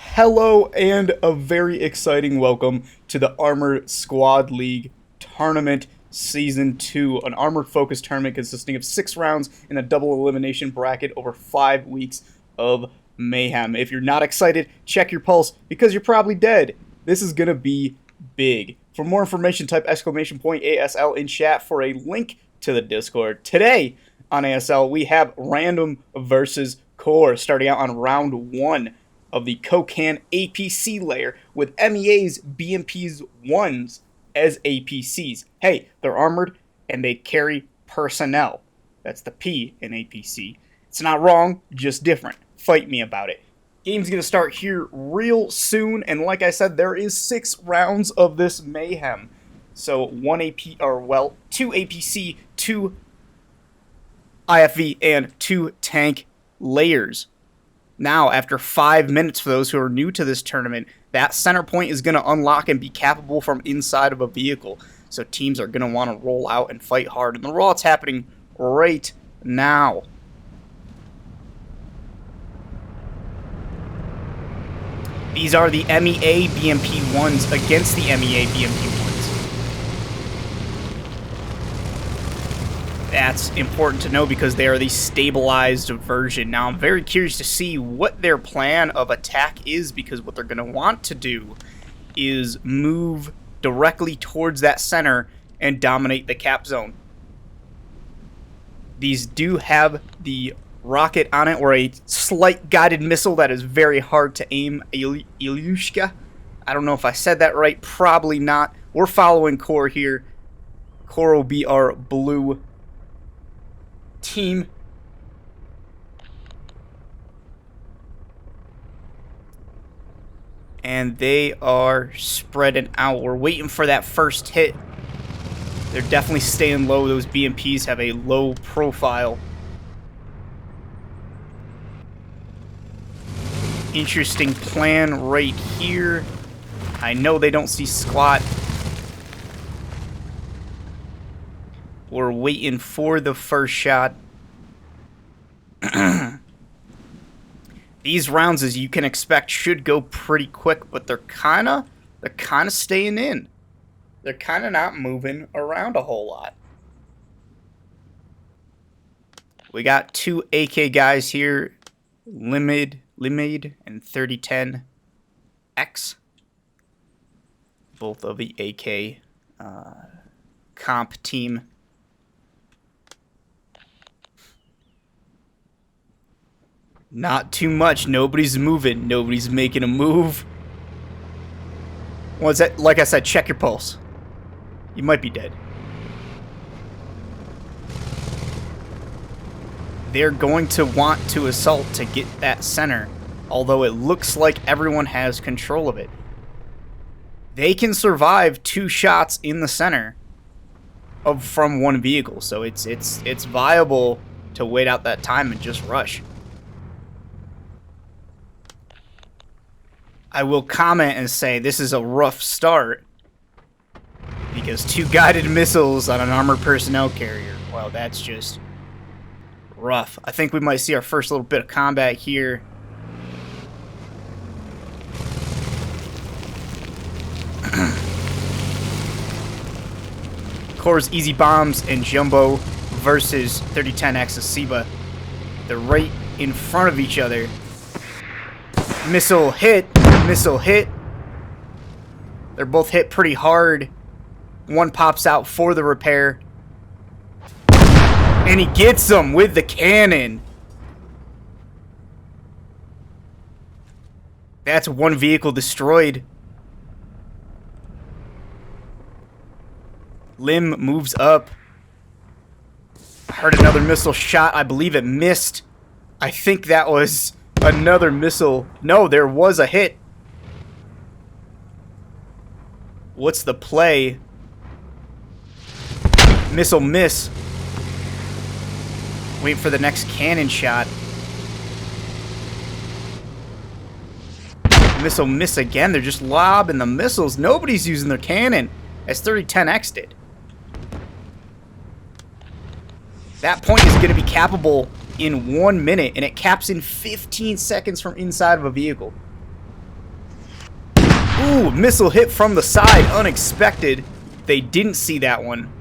Hello and a very exciting welcome to the Armored Squad League Tournament Season 2, an armored-focused tournament consisting of 6 rounds in a double elimination bracket over 5 weeks of mayhem. If you're not excited, check your pulse because you're probably dead. This is going to be big. For more information, type !ASL in chat for a link to the Discord. Today on ASL, we have Random versus Core starting out on round 1 of the Kokan APC layer with MEA's BMP's 1s as APCs. Hey, they're armored and they carry personnel. That's the P in APC. It's not wrong, just different. Fight me about it. Game's going to start here real soon, and like I said, there is 6 rounds of this mayhem. So 2 APC, 2 IFV, and 2 tank layers. Now, after 5 minutes for those who are new to this tournament, that center point is going to unlock and be capable from inside of a vehicle. So teams are going to want to roll out and fight hard. And the rollout's happening right now. These are the MEA BMP-1s against the MEA BMP-1s. That's important to know because they are the stabilized version. Now, I'm very curious to see what their plan of attack is, because what they're going to want to do is move directly towards that center and dominate the cap zone. These do have the rocket on it, or a slight guided missile that is very hard to aim. Ilyushka. I don't know if I said that right. Probably not. We're following Core here. Core will be our blue team. And they are spreading out. We're waiting for that first hit. They're definitely staying low. Those BMPs have a low profile. Interesting plan right here. I know they don't see squat. We're waiting for the first shot. These rounds, as you can expect, should go pretty quick, but they're kind of staying in. They're kind of not moving around a whole lot. We got 2 AK guys here, Limid and 3010X. Both of the AK comp team. Not too much. Nobody's moving. Nobody's making a move. Well, like I said, check your pulse. You might be dead. They're going to want to assault to get that center, although it looks like everyone has control of it. They can survive 2 shots in the center from one vehicle, so it's viable to wait out that time and just rush. I will comment and say this is a rough start because 2 guided missiles on an armored personnel carrier. Well, that's just rough. I think we might see our first little bit of combat here. Core's Easy Bombs and Jumbo versus 3010X Asiba. They're right in front of each other. Missile hit. Missile hit. They're both hit pretty hard. One pops out for the repair. And he gets them with the cannon. That's 1 vehicle destroyed. Lim moves up. I heard another missile shot. I believe it missed. I think that was another missile. No, there was a hit. What's the play? Missile miss. Wait for the next cannon shot. Missile miss again. They're just lobbing the missiles. Nobody's using their cannon, as 3010X did. That point is going to be cappable in 1 minute, and it caps in 15 seconds from inside of a vehicle. Ooh, missile hit from the side, unexpected. They didn't see that one.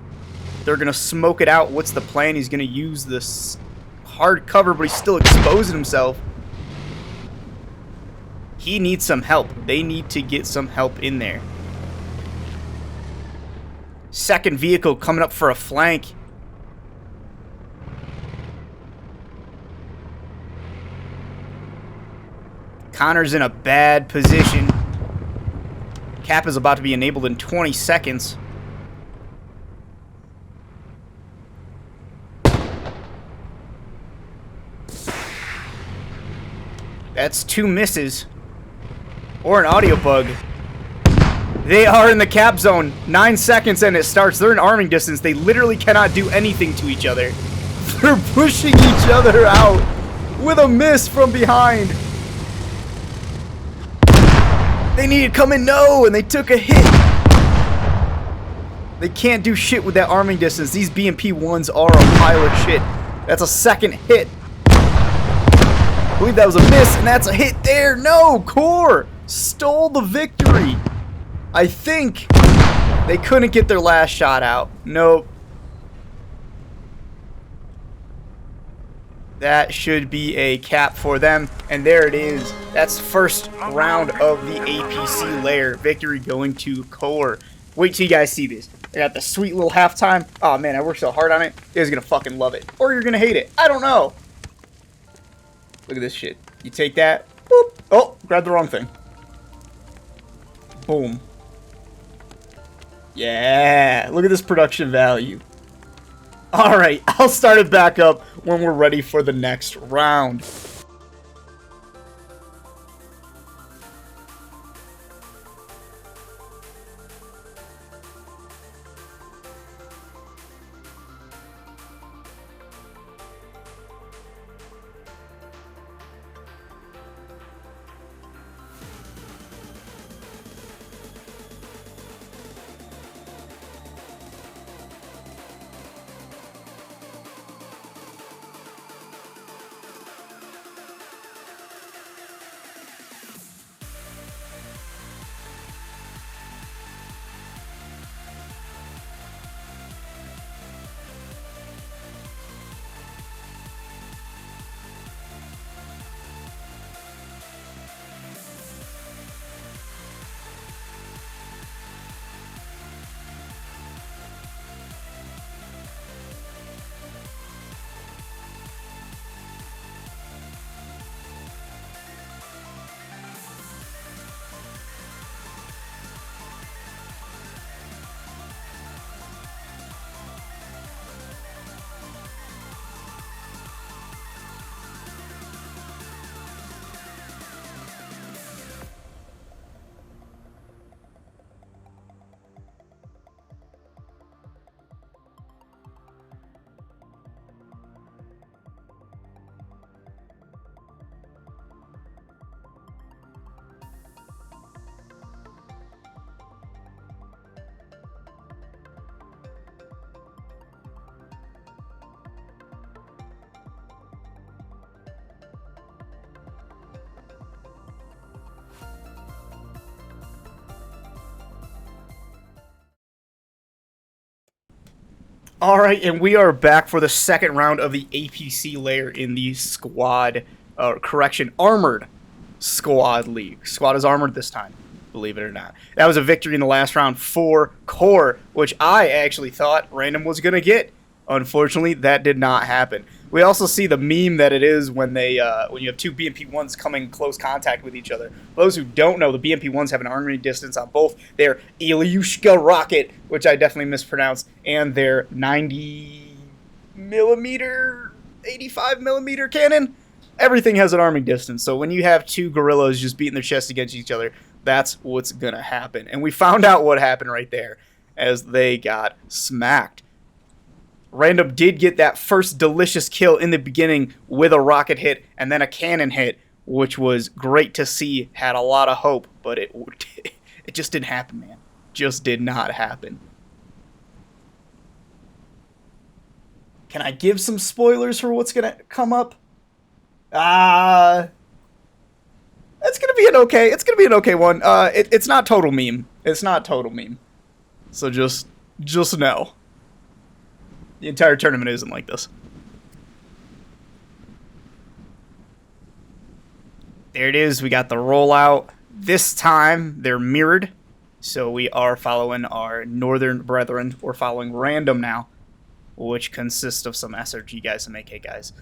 They're going to smoke it out. What's the plan? He's going to use this hard cover, but he's still exposing himself. He needs some help. They need to get some help in there. Second vehicle coming up for a flank. Connor's in a bad position. Cap is about to be enabled in 20 seconds. That's 2 misses. Or an audio bug. They are in the cap zone. 9 seconds and it starts. They're in arming distance. They literally cannot do anything to each other. They're pushing each other out with a miss from behind. They need to come in, no, and they took a hit. They can't do shit with that arming distance. These BMP-1s are a pile of shit. That's a second hit. I believe that was a miss, and that's a hit there. No, Core stole the victory. I think they couldn't get their last shot out. Nope. That should be a cap for them. And there it is. That's first round of the APC layer. Victory going to Core. Wait till you guys see this. I got the sweet little halftime. Oh man, I worked so hard on it. You guys are gonna fucking love it. Or you're gonna hate it. I don't know. Look at this shit. You take that. Boop. Oh, grabbed the wrong thing. Boom. Yeah. Look at this production value. Alright, I'll start it back up when we're ready for the next round. Alright, and we are back for the second round of the APC layer in the squad, armored squad league. Squad is armored this time, believe it or not. That was a victory in the last round for Core, which I actually thought Random was going to get. Unfortunately, that did not happen. We also see the meme that it is when they when you have two BMP-1s coming in close contact with each other. For those who don't know, the BMP-1s have an armoring distance on both their Ilyushka rocket, which I definitely mispronounced, and their 90mm, 85mm cannon. Everything has an arming distance, so when you have two gorillas just beating their chests against each other, that's what's going to happen. And we found out what happened right there as they got smacked. Random did get that first delicious kill in the beginning with a rocket hit and then a cannon hit, which was great to see. Had a lot of hope, but it just didn't happen, man. Just did not happen. Can I give some spoilers for what's going to come up? It's gonna be an okay. It's gonna be an okay one. It's not total meme. It's not total meme. So just know. The entire tournament isn't like this. There it is. We got the rollout. This time they're mirrored. So we are following our northern brethren. We're following random now, which consists of some SRG guys, some AK guys.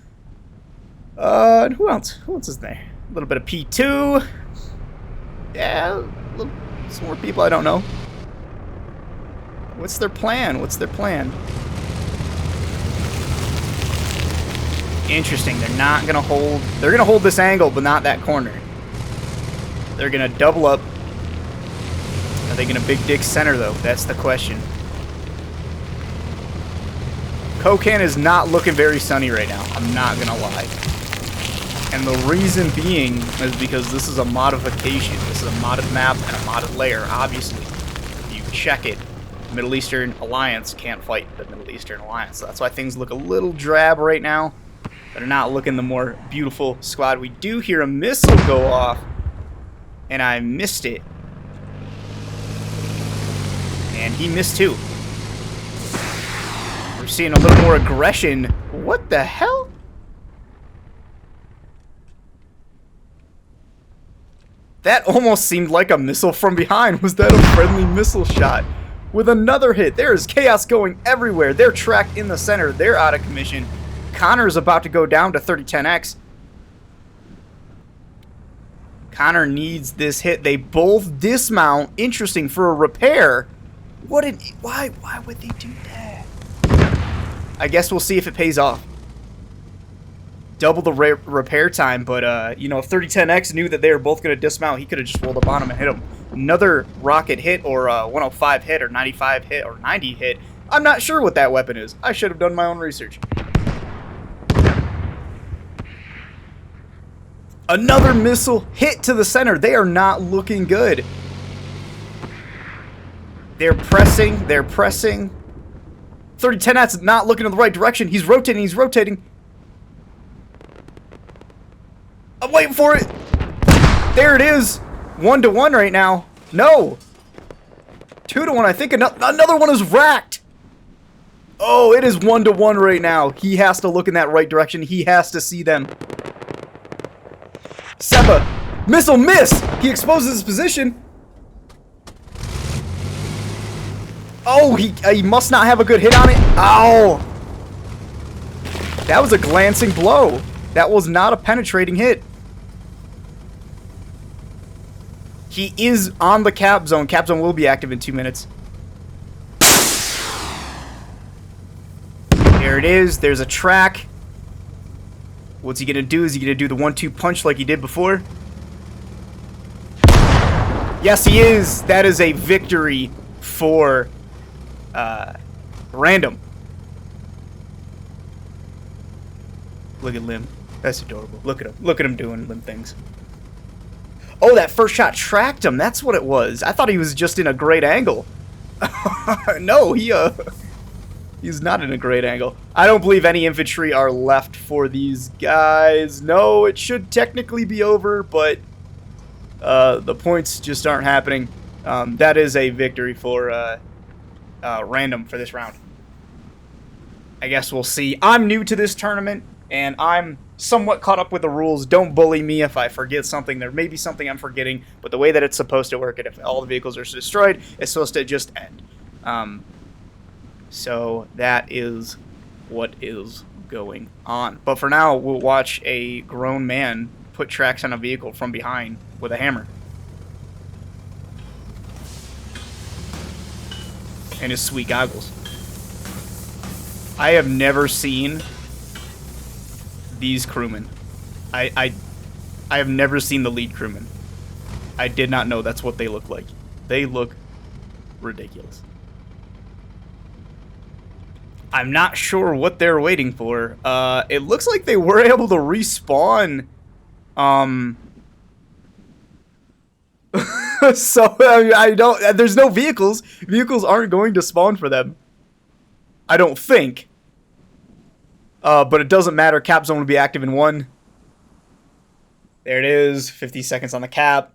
And who else? Who else is there? A little bit of P2. Yeah, some more people I don't know. What's their plan? What's their plan? Interesting. They're not going to hold... They're going to hold this angle, but not that corner. They're going to double up. Are they going to big dick center, though? That's the question. Kokan is not looking very sunny right now. I'm not going to lie. And the reason being is because this is a modification. This is a modded map and a modded layer. Obviously, if you check it, Middle Eastern Alliance can't fight the Middle Eastern Alliance. So that's why things look a little drab right now. They're not looking the more beautiful squad. We do hear a missile go off, and I missed it. And he missed too. We're seeing a little more aggression. What the hell? That almost seemed like a missile from behind. Was that a friendly missile shot? With another hit. There is chaos going everywhere. They're tracked in the center. They're out of commission. Connor's about to go down to 3010X. Connor needs this hit. They both dismount. Interesting for a repair. Why would they do that? I guess we'll see if it pays off. Double the repair time, but you know, if 3010X knew that they were both going to dismount, he could have just rolled up on him and hit him. Another rocket hit, or 105 hit, or 95 hit, or 90 hit. I'm not sure what that weapon is. I should have done my own research. Another missile hit to the center. They are not looking good. They're pressing. They're pressing. 3010X not looking in the right direction. He's rotating. He's rotating. I'm waiting for it. There it is. 1-to-1 right now. No. 2-to-1. I think another one is racked. Oh, it is 1-to-1 right now. He has to look in that right direction. He has to see them. Seba. Missile miss. He exposes his position. Oh, he must not have a good hit on it. Ow. That was a glancing blow. That was not a penetrating hit. He is on the cap zone. Cap zone will be active in 2 minutes. There it is. There's a track. What's he going to do? Is he going to do the 1-2 punch like he did before? Yes, he is. That is a victory for Random. Look at Lim. That's adorable. Look at him. Look at him doing Lim things. Oh, that first shot tracked him. That's what it was. I thought he was just in a great angle. No, he's not in a great angle. I don't believe any infantry are left for these guys. No, it should technically be over, but the points just aren't happening. That is a victory for Random for this round. I guess we'll see. I'm new to this tournament, and I'm somewhat caught up with the rules. Don't bully me if I forget something. There may be something I'm forgetting, but the way that it's supposed to work, and if all the vehicles are destroyed, it's supposed to just end. So that is what is going on. But for now, we'll watch a grown man put tracks on a vehicle from behind with a hammer. And his sweet goggles. I have never seen these crewmen. I have never seen the lead crewmen. I did not know that's what they look like. They look ridiculous. I'm not sure what they're waiting for. It looks like they were able to respawn. So I don't. There's no vehicles. Vehicles aren't going to spawn for them. I don't think. But it doesn't matter. Cap zone will be active in 1. There it is. 50 seconds on the cap.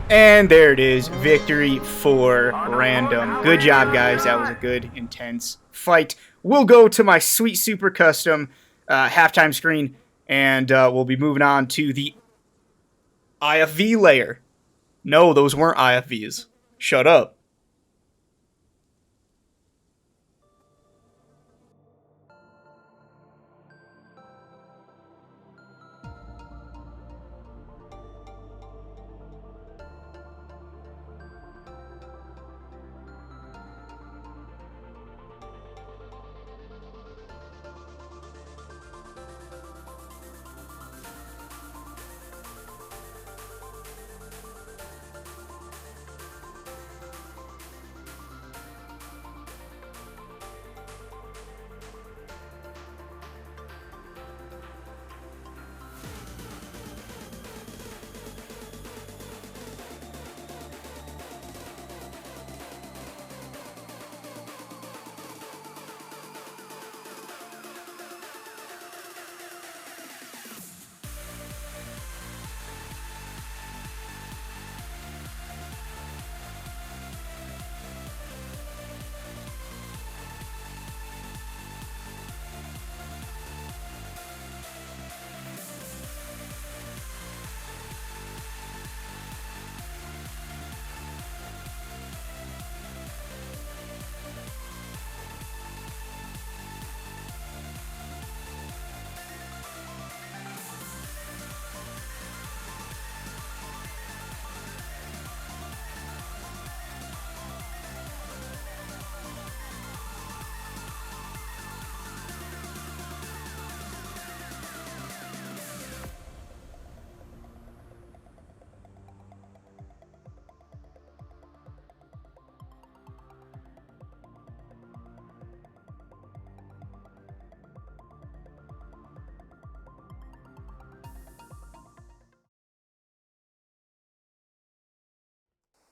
And there it is. Victory for Random. Good job, guys. That was a good, intense fight. We'll go to my sweet super custom halftime screen, and we'll be moving on to the IFV layer. No, those weren't IFVs. Shut up.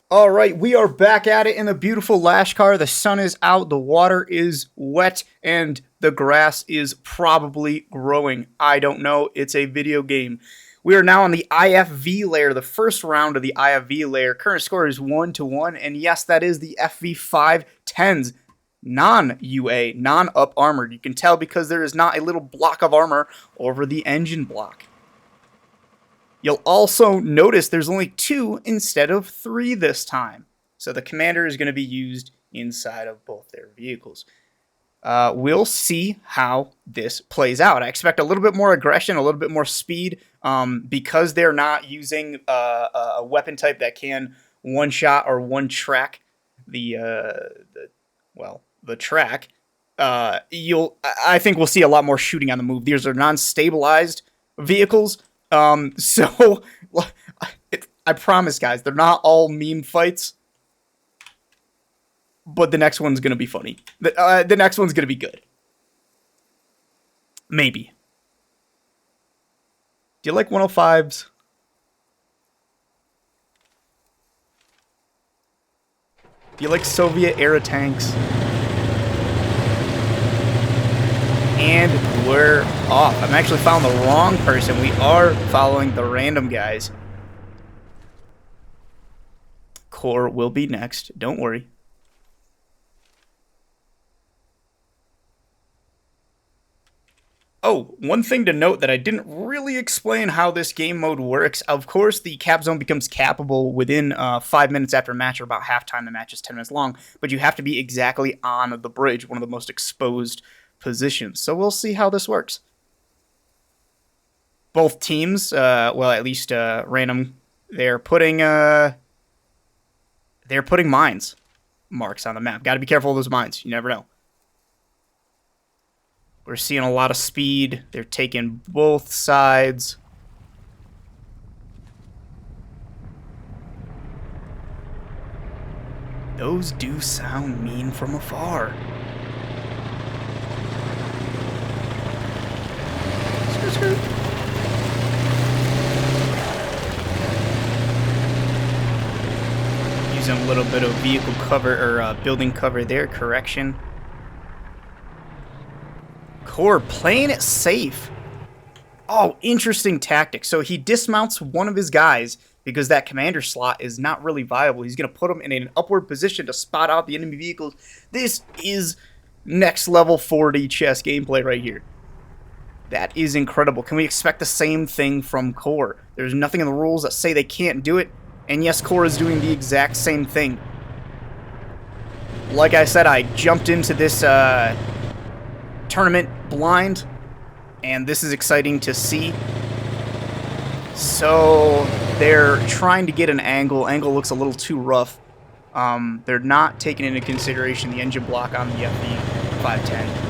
All right, we are back at it in the beautiful Lashkar. The sun is out, the water is wet, and the grass is probably growing. I don't know. It's a video game. We are now on the IFV layer, the first round of the IFV layer. Current score is 1-1, and yes, that is the FV510's non-UA, non-up armored. You can tell because there is not a little block of armor over the engine block. You'll also notice there's only 2 instead of 3 this time. So the commander is going to be used inside of both their vehicles. We'll see how this plays out. I expect a little bit more aggression, a little bit more speed, because they're not using a weapon type that can one-shot or one-track the track. I think we'll see a lot more shooting on the move. These are non-stabilized vehicles. So I promise, guys, they're not all meme fights, but the next one's gonna be funny. The next one's gonna be good. Maybe. Do you like 105s? Do you like Soviet-era tanks? And we're off. I'm actually following the wrong person. We are following the random guys. Core will be next. Don't worry. Oh, one thing to note that I didn't really explain how this game mode works. Of course, the cap zone becomes cappable within 5 minutes after a match, or about halftime. The match is 10 minutes long, but you have to be exactly on the bridge, one of the most exposed positions. So we'll see how this works. Both teams, well, at least random, they're putting mines marks on the map. Got to be careful of those mines. You never know. We're seeing a lot of speed. They're taking both sides. Those do sound mean from afar. Skirt. little bit of vehicle cover, or building cover there, correction. Core playing it safe. Oh, interesting tactic. So he dismounts one of his guys because that commander slot is not really viable. He's going to put him in an upward position to spot out the enemy vehicles. This is next level 4D chess gameplay right here. That is incredible. Can we expect the same thing from Core? There's nothing in the rules that say they can't do it. And yes, Core is doing the exact same thing. Like I said, I jumped into this tournament blind, and this is exciting to see. So they're trying to get an angle. Angle looks a little too rough. They're not taking into consideration the engine block on the FV510.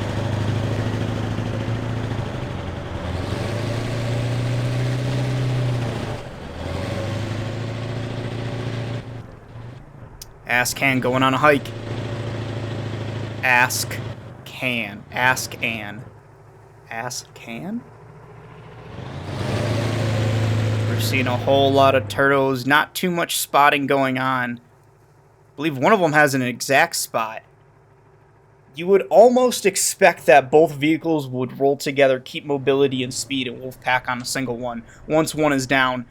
Ask Can going on a hike. Ask Can. Ask Ann. Ask Can? We're seeing a whole lot of turtles. Not too much spotting going on. I believe one of them has an exact spot. You would almost expect that both vehicles would roll together, keep mobility and speed, and Wolfpack on a single one. Once one is down,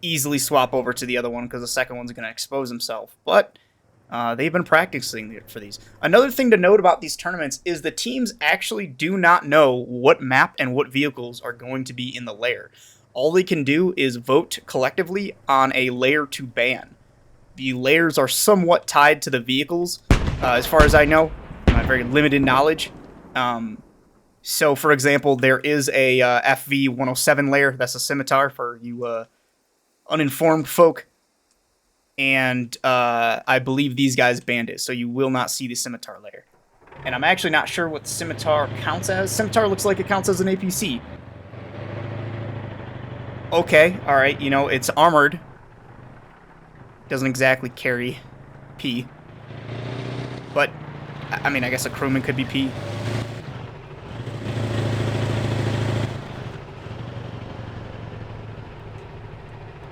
easily swap over to the other one because the second one's going to expose himself. But they've been practicing for these. Another thing to note about these tournaments is the teams actually do not know what map and what vehicles are going to be in the lair. All they can do is vote collectively on a lair to ban. The lairs are somewhat tied to the vehicles, as far as I know. My very limited knowledge. So, for example, there is a FV107 lair. That's a scimitar for you uninformed folk. And I believe these guys banned it, so you will not see the scimitar lair. And I'm actually not sure what the scimitar counts as. Scimitar looks like it counts as an APC. Okay, alright, you know, it's armored. Doesn't exactly carry P. But, I mean, I guess a crewman could be P.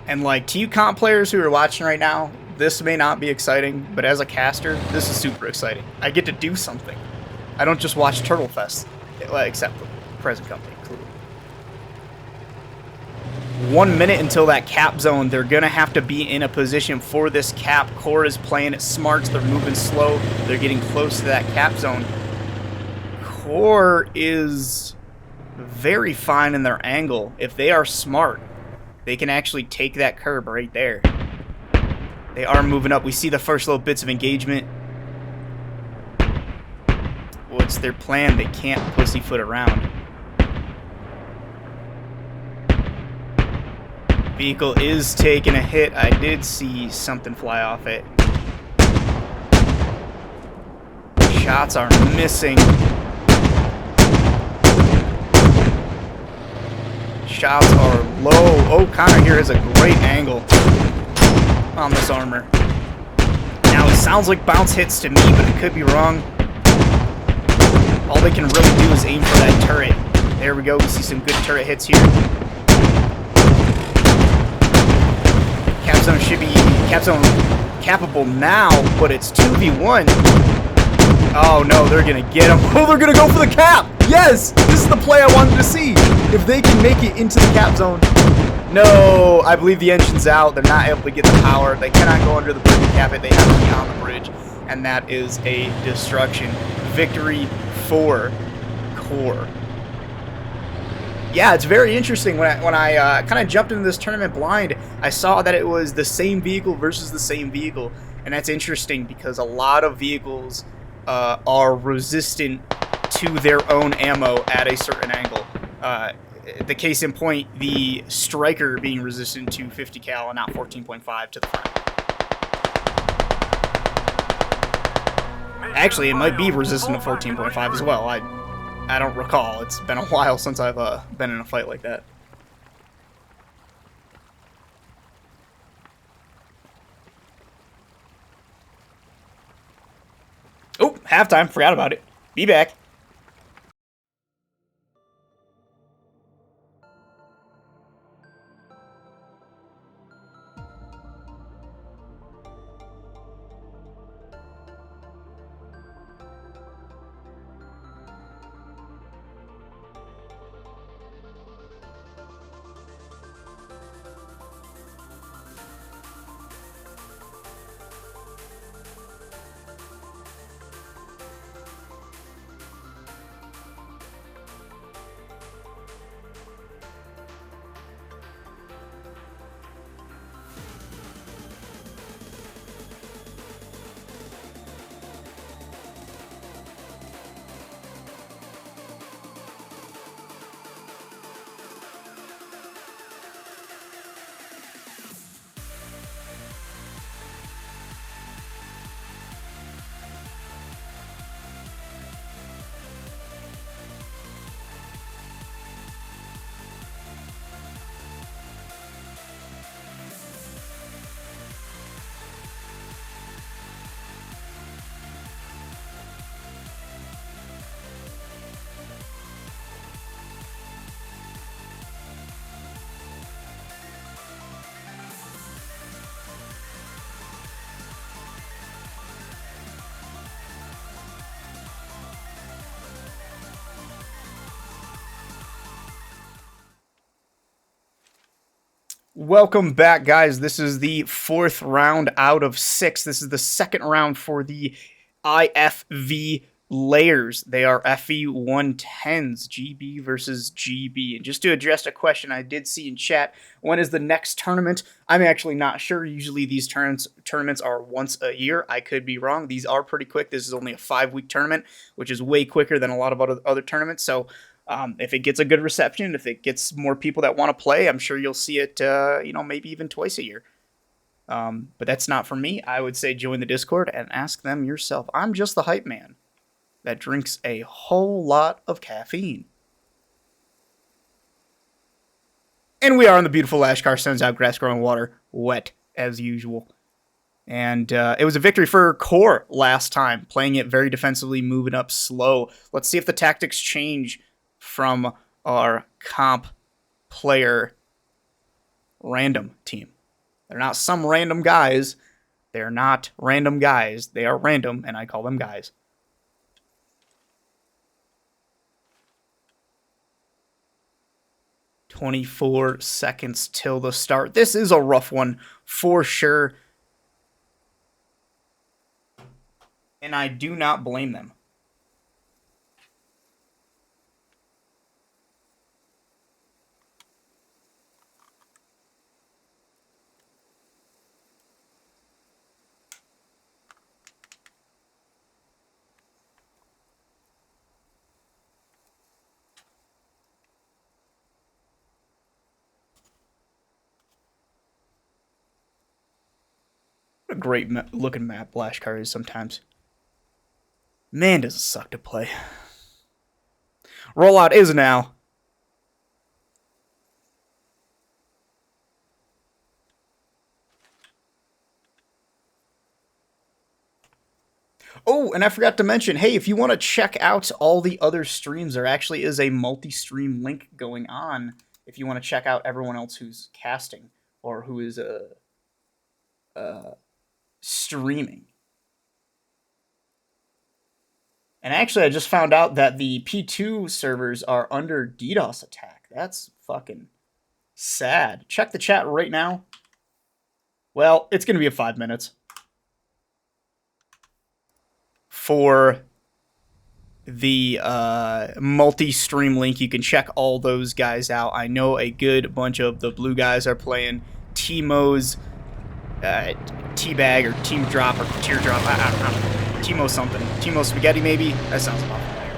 And, like, to you comp players who are watching right now, this may not be exciting, but as a caster, this is super exciting. I get to do something. I don't just watch Turtle Fest, except for present company included. 1 minute until that cap zone. They're going to have to be in a position for this cap. Core is playing it smart. They're moving slow. They're getting close to that cap zone. Core is very fine in their angle. If they are smart, they can actually take that curb right there. They are moving up. We see the first little bits of engagement. What's their plan? They can't pussyfoot around. Vehicle is taking a hit. I did see something fly off it. Shots are missing. Shots are low. Oh, Connor here has a great angle on this armor. Now, it sounds like bounce hits to me, but it could be wrong. All they can really do is aim for that turret. There we go. We see some good turret hits here. Capzone should be capable now, but it's 2v1. Oh no, they're gonna get him. Oh, they're gonna go for the cap. Yes, this is the play I wanted to see. If they can make it into the cap zone. No, I believe the engine's out. They're not able to get the power. They cannot go under the bridge and cap it. They have to be on the bridge, and that is a destruction. Victory for Core. Yeah, it's very interesting. When I kind of jumped into this tournament blind, I saw that it was the same vehicle versus the same vehicle. And that's interesting because a lot of vehicles are resistant to their own ammo at a certain angle. The case in point, the Striker being resistant to 50 cal and not 14.5 to the front. Actually, it might be resistant to 14.5 as well. I don't recall. It's been a while since I've been in a fight like that. Oh, halftime. Forgot about it. Be back. Welcome back, guys. This is the fourth round out of six. This is the second round for the IFV layers. They are FE 110s, GB versus GB. And just to address a question I did see in chat, when is the next tournament? I'm actually not sure. Usually these tournaments are once a year. I could be wrong. These are pretty quick. This is only a 5-week tournament, which is way quicker than a lot of other tournaments. So if it gets a good reception, if it gets more people that want to play, I'm sure you'll see it, maybe even twice a year. But that's not for me. I would say join the Discord and ask them yourself. I'm just the hype man that drinks a whole lot of caffeine. And we are on the beautiful Lashkar, sends out grass growing water, wet as usual. And it was a victory for Core last time, playing it very defensively, moving up slow. Let's see if the tactics change from our comp player random team. They're not some random guys. They're not random guys. They are random, and I call them guys. "24 seconds till the start." This is a rough one for sure. And I do not blame them. What a great looking map Lashkar is sometimes. Man, does it suck to play. Rollout is now. Oh, and I forgot to mention, hey, if you want to check out all the other streams, there actually is a multi-stream link going on if you want to check out everyone else who's casting or who is streaming. And actually, I just found out that the P2 servers are under DDoS attack. That's fucking sad. Check the chat right now. Well, it's going to be a 5 minutes. For the multi-stream link, you can check all those guys out. I know a good bunch of the blue guys are playing Teemo's Teabag or Team Drop or Teardrop. I don't know. Teemo something. Teemo Spaghetti, maybe? That sounds about familiar.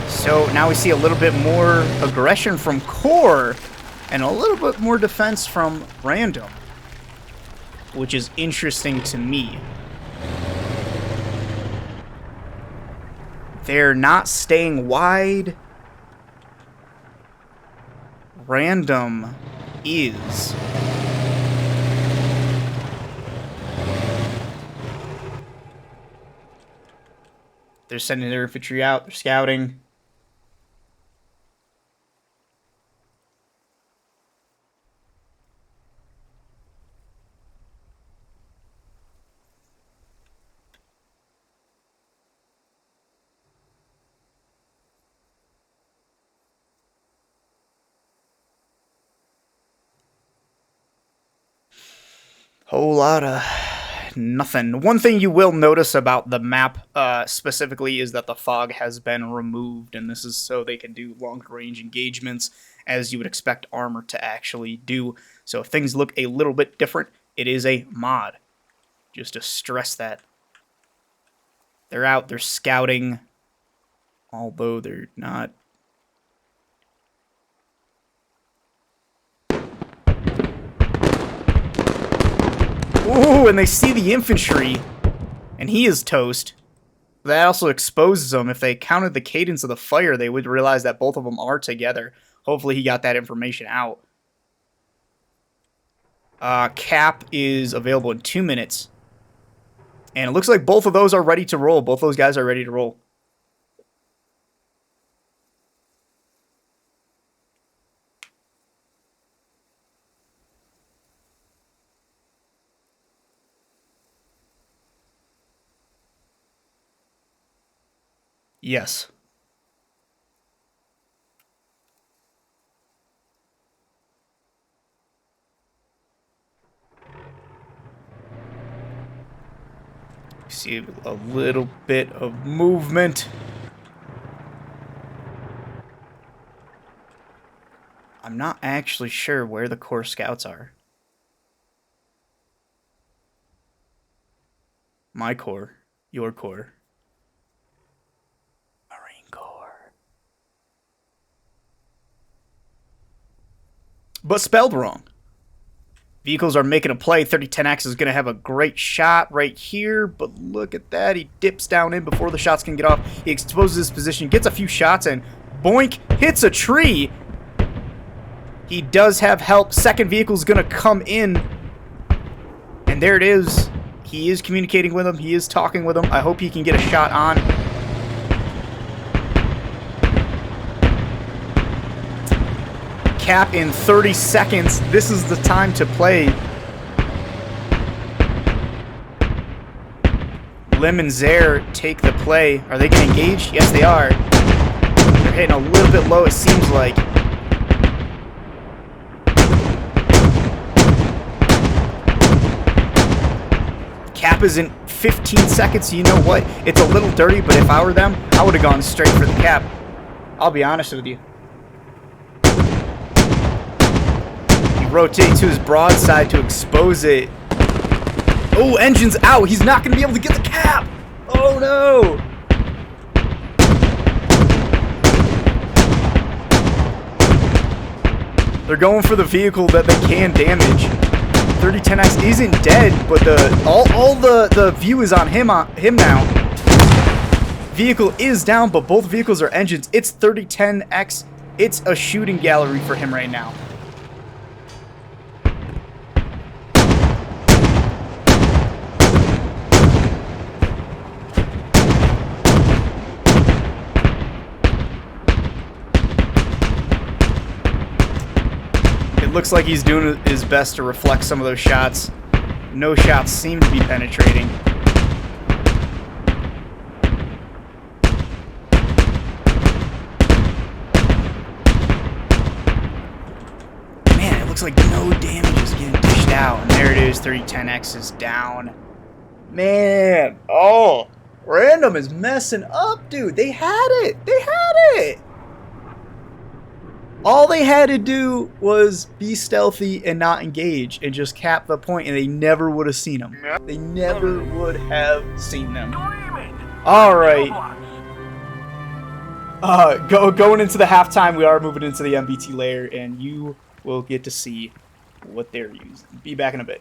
So now we see a little bit more aggression from Core and a little bit more defense from Random, which is interesting to me. They're not staying wide. Random is. They're sending their infantry out. They're scouting. Whole lot of nothing. One thing you will notice about the map specifically is that the fog has been removed, and this is so they can do longer range engagements as you would expect armor to actually do. So if things look a little bit different, it is a mod. Just to stress that. They're out, they're scouting, although they're not. Ooh, and they see the infantry, and he is toast. That also exposes them. If they counted the cadence of the fire, they would realize that both of them are together. Hopefully he got that information out. Cap is available in 2 minutes. And it looks like both of those are ready to roll. Both those guys are ready to roll. Yes. See a little bit of movement. I'm not actually sure where the Corps scouts are. My Corps. Your Corps. Marine Corps. But spelled wrong. Vehicles are making a play. 3010X is going to have a great shot right here. But look at that. He dips down in before the shots can get off. He exposes his position, gets a few shots, and boink, hits a tree. He does have help. Second vehicle is going to come in. And there it is. He is communicating with him. He is talking with him. I hope he can get a shot on. Cap in 30 seconds. This is the time to play. Lim and Zaire take the play. Are they going to engage? Yes, they are. They're hitting a little bit low, it seems like. Cap is in 15 seconds. You know what? It's a little dirty, but if I were them, I would have gone straight for the cap. I'll be honest with you. Rotate to his broadside to expose it. Oh, engine's out. He's not going to be able to get the cap. Oh, no. They're going for the vehicle that they can damage. 3010X isn't dead, but all the view is on him now. Vehicle is down, but both vehicles are engines. It's 3010X. It's a shooting gallery for him right now. Looks like he's doing his best to reflect some of those shots. No shots seem to be penetrating. Man, it looks like no damage is getting dished out. And there it is, 3010X is down. Man, oh, Random is messing up, dude. They had it. They had it. All they had to do was be stealthy and not engage and just cap the point, and they never would have seen them. They never would have seen them. All right. Going into the halftime, we are moving into the MBT layer, and you will get to see what they're using. Be back in a bit.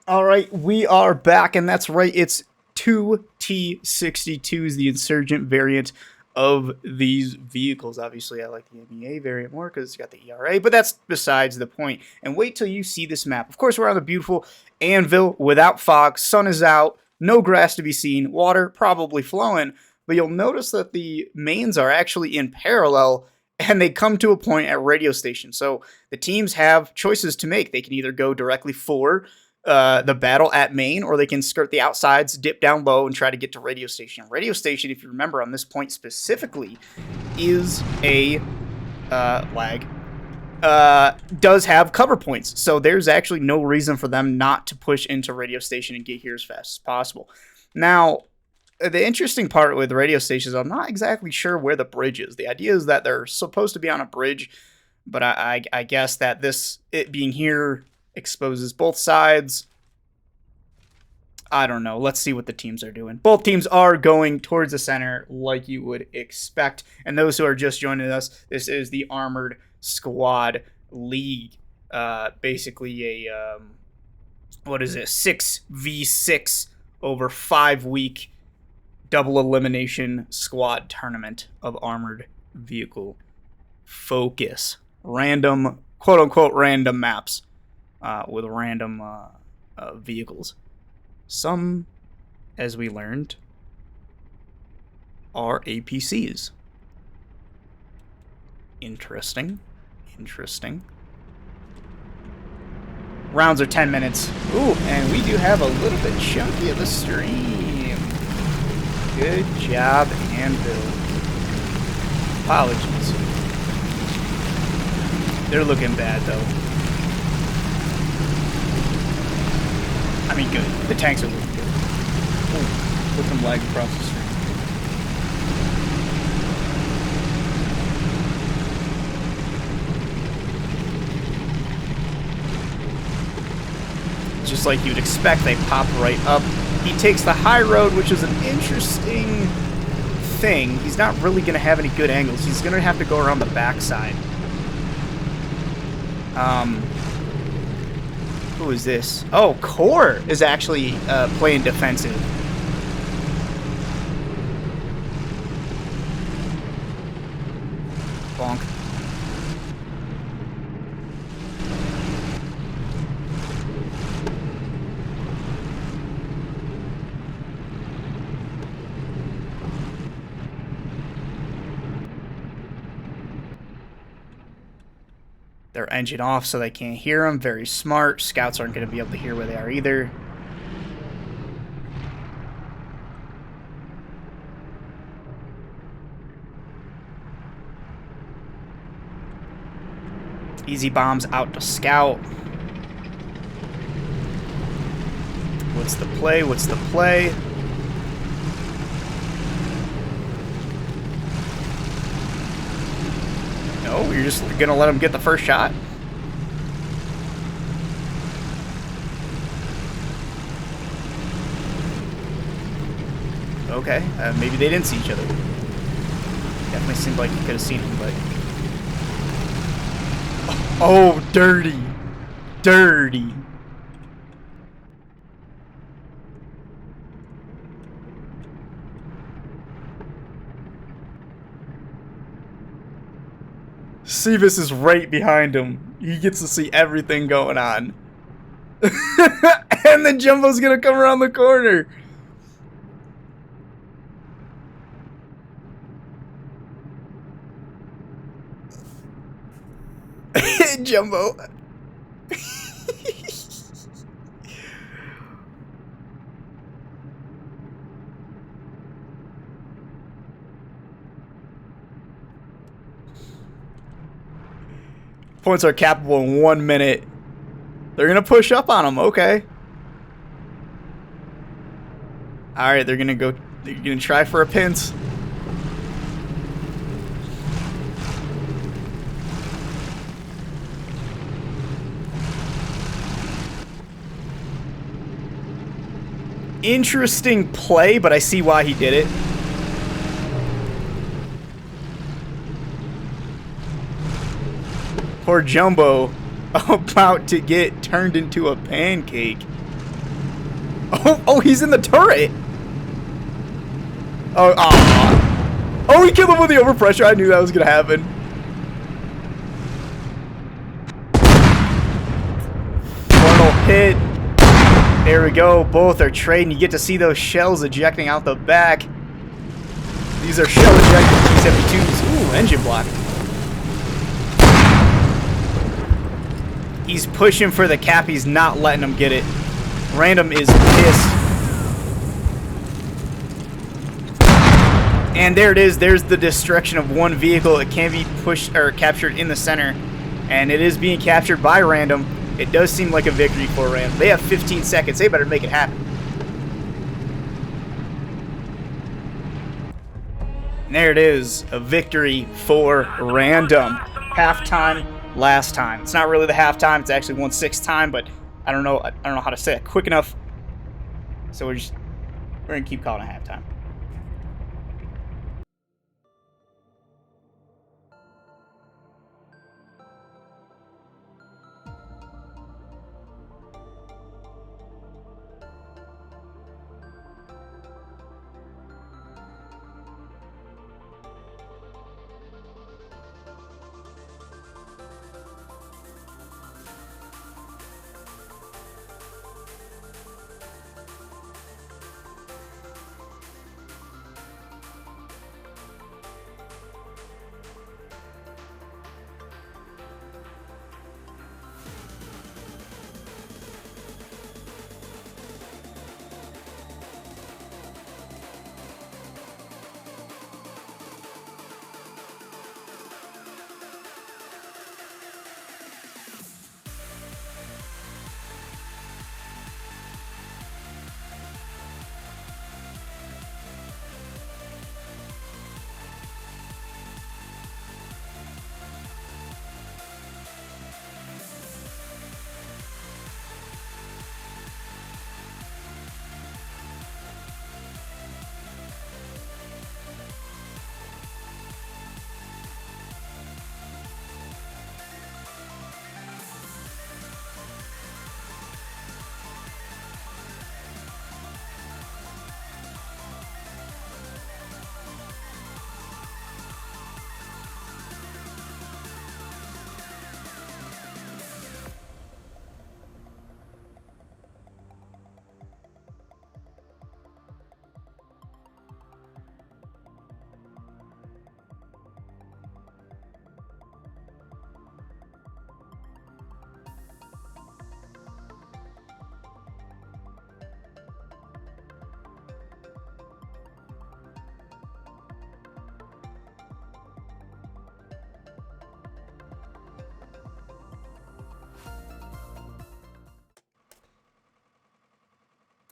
All right, we are back, and that's right. It's two T-62s, the insurgent variant of these vehicles. Obviously, I like the MEA variant more because it's got the ERA, but that's besides the point. And wait till you see this map. Of course, we're on the beautiful Anvil without fog. Sun is out, no grass to be seen, water probably flowing, but you'll notice that the mains are actually in parallel, and they come to a point at radio station. So the teams have choices to make. They can either go directly for the battle at main, or they can skirt the outsides, dip down low, and try to get to radio station. Radio station, if you remember on this point specifically, is a does have cover points. So there's actually no reason for them not to push into radio station and get here as fast as possible. Now, the interesting part with radio stations, I'm not exactly sure where the bridge is. The idea is that they're supposed to be on a bridge, but I guess that it being here exposes both sides. I don't know. Let's see what the teams are doing. Both teams are going towards the center like you would expect. And those who are just joining us, this is the Armored Squad League. Basically a, 6v6 over 5-week double elimination squad tournament of armored vehicle focus. Random, quote-unquote, random maps. With random vehicles. Some, as we learned, are APCs. Interesting. Rounds are 10 minutes. Ooh, and we do have a little bit chunky of the stream. Good job, Anvil. Apologies. They're looking bad, though. I mean, good. The tanks are looking good. Ooh, look at them lag across the stream. Just like you'd expect, they pop right up. He takes the high road, which is an interesting thing. He's not really going to have any good angles. He's going to have to go around the backside. Who is this? Oh, Core is actually playing defensive. Bonk. Their engine off so they can't hear them. Very smart. Scouts aren't going to be able to hear where they are either. Easy bombs out to scout. What's the play? What's the play? No, you're just gonna let him get the first shot? Okay, maybe they didn't see each other. Definitely seemed like you could have seen him, but... Oh, dirty. Dirty. Seavis is right behind him. He gets to see everything going on. And then Jumbo's gonna come around the corner. Jumbo. Points are capable in 1 minute. They're gonna push up on him. Okay. All right, they're gonna go. They're gonna try for a pinch. Interesting play, but I see why he did it. Poor Jumbo about to get turned into a pancake. Oh, he's in the turret. Oh, aw. Oh, he killed him with the overpressure. I knew that was gonna happen. Frontal hit. There we go. Both are trading. You get to see those shells ejecting out the back. These are shell ejected T-72s. Ooh, engine block. He's pushing for the cap. He's not letting him get it. Random is pissed. And there it is. There's the destruction of one vehicle. It can be pushed or captured in the center. And it is being captured by Random. It does seem like a victory for Random. They have 15 seconds. They better make it happen. And there it is. A victory for Random. Halftime. Last time. It's not really the halftime. It's actually 1/6 time, but I don't know how to say it quick enough. So we're gonna keep calling it halftime.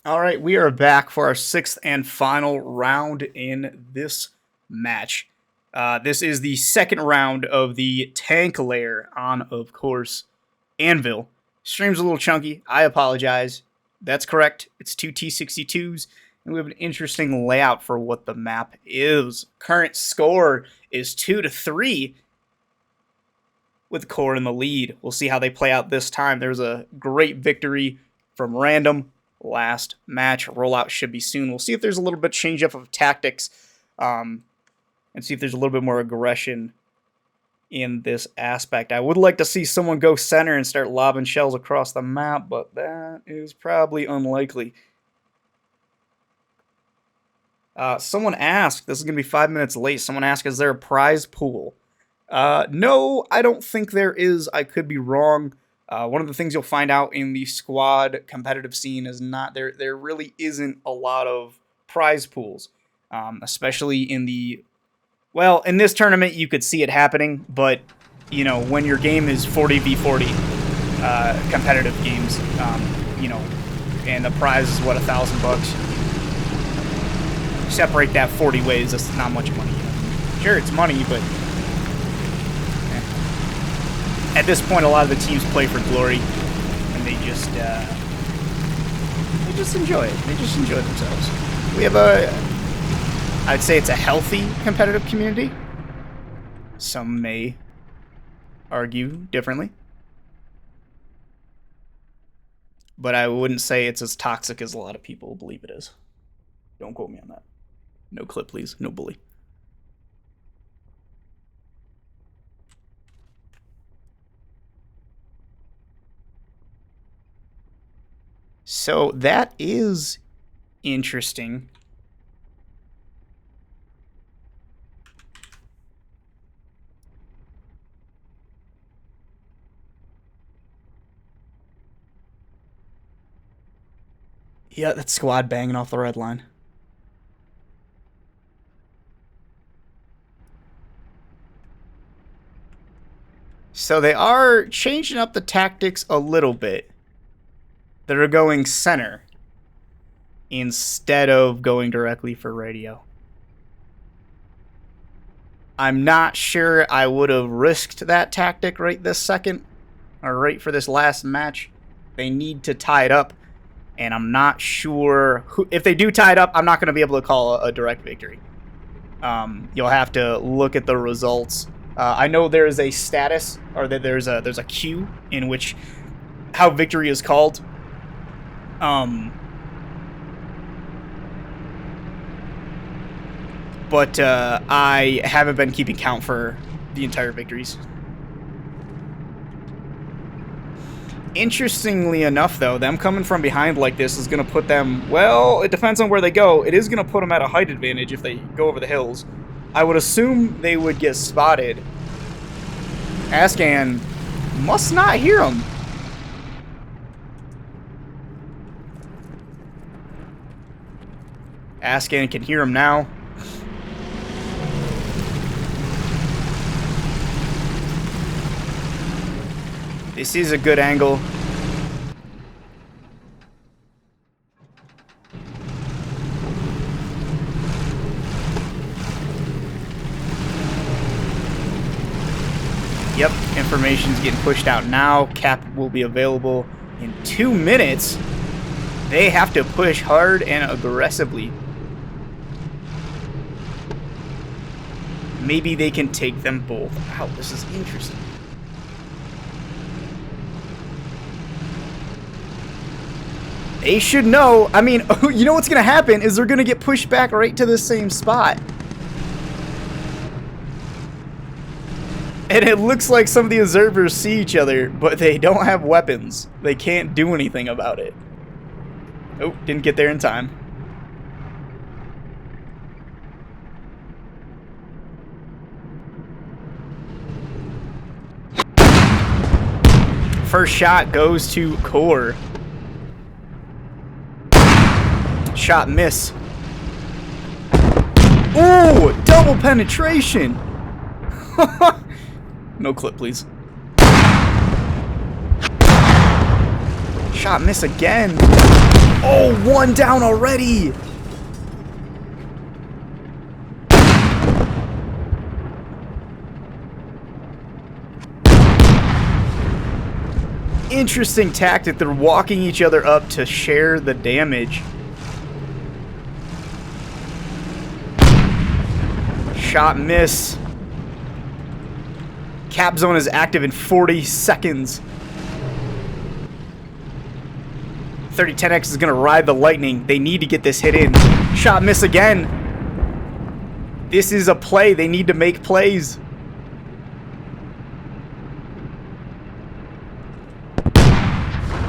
All right, we are back for our 6th and final round in this match. This is the second round of the tank layer on, of course, Anvil. Stream's a little chunky. I apologize. That's correct. It's 2 T-62s, and we have an interesting layout for what the map is. Current score is 2-3, with Core in the lead. We'll see how they play out this time. There's a great victory from Random last match. Rollout should be soon. We'll see if there's a little bit change up of tactics, and see if there's a little bit more aggression in this aspect. I would like to see someone go center and start lobbing shells across the map, but that is probably unlikely. Someone asked, this is going to be 5 minutes late, someone asked, is there a prize pool? No, I don't think there is. I could be wrong. One of the things you'll find out in the squad competitive scene is there really isn't a lot of prize pools, especially in in this tournament you could see it happening, but you know, when your game is 40v40 competitive games, you know, and the prize is what, $1,000. Separate that 40 ways. That's not much money. Sure, it's money, but at this point, a lot of the teams play for glory, and they just enjoy it. They just enjoy themselves. We have I'd say it's a healthy competitive community. Some may argue differently. but I wouldn't say it's as toxic as a lot of people believe it is. Don't quote me on that. No clip, please. No bully. So that is interesting. Yeah, that squad banging off the red line. So they are changing up the tactics a little bit. They're going center instead of going directly for radio. I'm not sure I would have risked that tactic right this second, or right for this last match. They need to tie it up, and I'm not sure who. If they do tie it up, I'm not going to be able to call a direct victory. You'll have to look at the results. I know there is a status, or that there's a queue in which how victory is called. But I haven't been keeping count for the entire victories. Interestingly enough, though, them coming from behind like this is going to put them, well, it depends on where they go. It is going to put them at a height advantage if they go over the hills. I would assume they would get spotted. Ascan must not hear them. Ascan can hear him now. This is a good angle. Yep, information's getting pushed out now. Cap will be available in 2 minutes. They have to push hard and aggressively. Maybe they can take them both out. This is interesting. They should know. I mean, you know what's going to happen is they're going to get pushed back right to the same spot. And it looks like some of the observers see each other, but they don't have weapons. They can't do anything about it. Oh, didn't get there in time. First shot goes to Core. Shot miss. Ooh, double penetration. No clip, please. Shot miss again. Oh, one down already. Interesting tactic. They're walking each other up to share the damage. Shot miss. Cap zone is active in 40 seconds. 3010X is going to ride the lightning. They need to get this hit in. Shot miss again. This is a play. They need to make plays.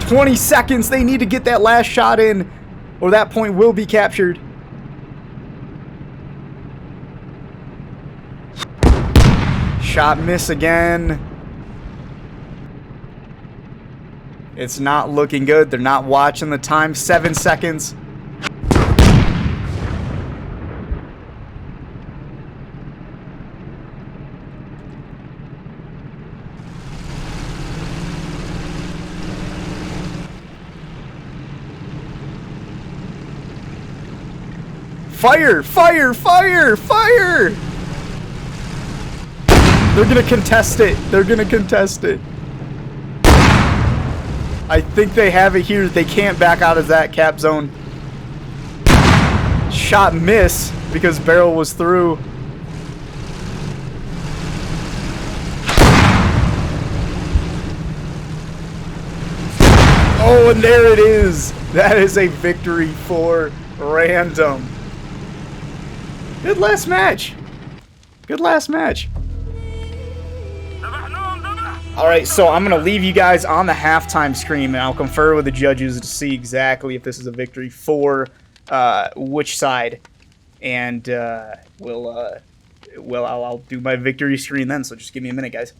"20 seconds. They need to get that last shot in, or that point will be captured. Shot miss again. It's not looking good. They're not watching the time. 7 seconds. Fire! Fire! Fire! Fire! They're gonna contest it. They're gonna contest it. I think they have it here. They can't back out of that cap zone. Shot miss because barrel was through. Oh, and there it is. That is a victory for Random. Good last match. Good last match. Alright, so I'm going to leave you guys on the halftime screen, and I'll confer with the judges to see exactly if this is a victory for which side. And I'll do my victory screen then, so just give me a minute, guys.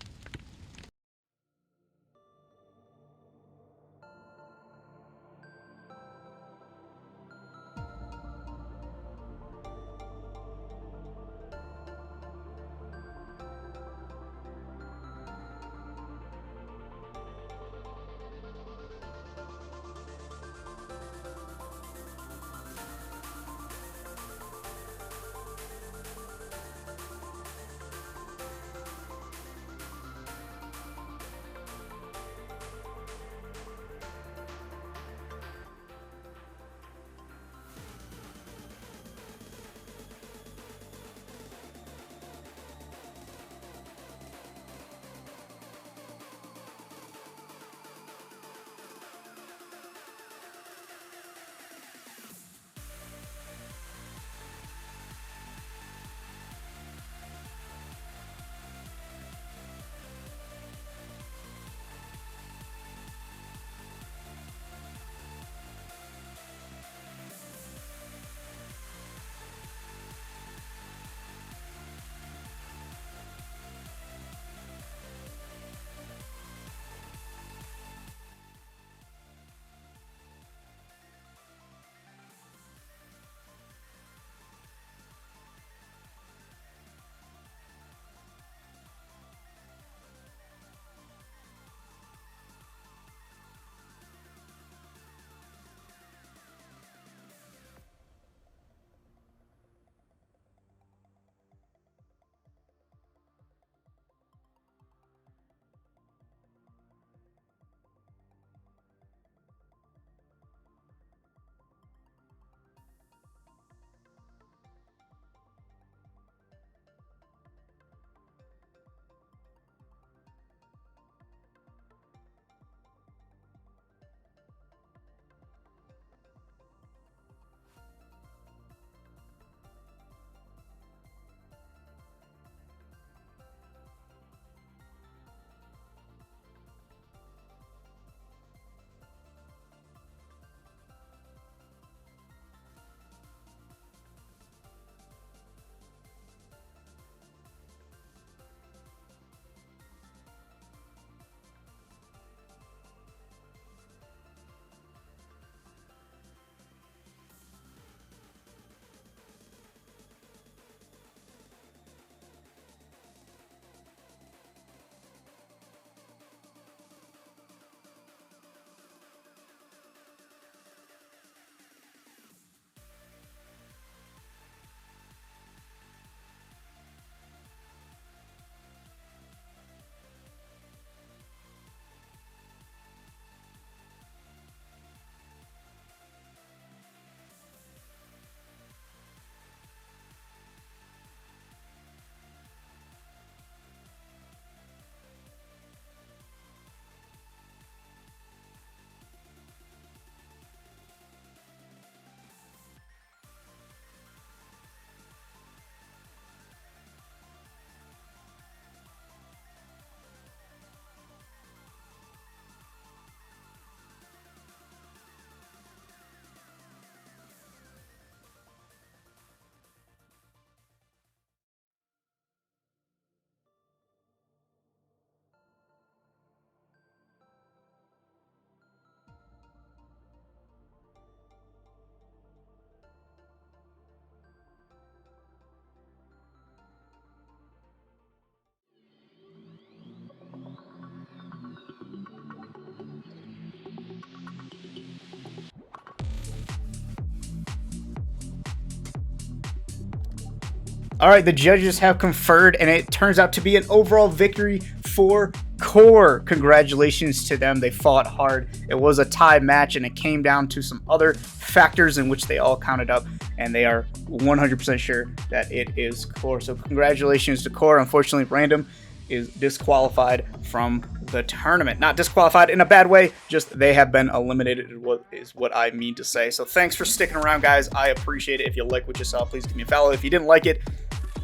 All right, the judges have conferred, and it turns out to be an overall victory for Core. Congratulations to them. They fought hard. It was a tie match, and it came down to some other factors in which they all counted up, and they are 100% sure that it is Core. So congratulations to Core. Unfortunately, Random is disqualified from the tournament. Not disqualified in a bad way, just they have been eliminated is what I mean to say. So thanks for sticking around, guys. I appreciate it. If you like what you saw, please give me a follow. If you didn't like it,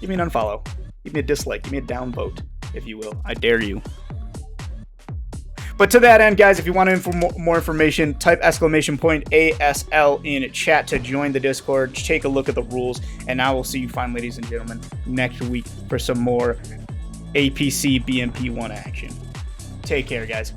give me an unfollow. Give me a dislike. Give me a downvote, if you will. I dare you. But to that end, guys, if you want more information, type !ASL in chat to join the Discord. Take a look at the rules, and I will see you fine, ladies and gentlemen, next week for some more APC BMP1 action. Take care, guys.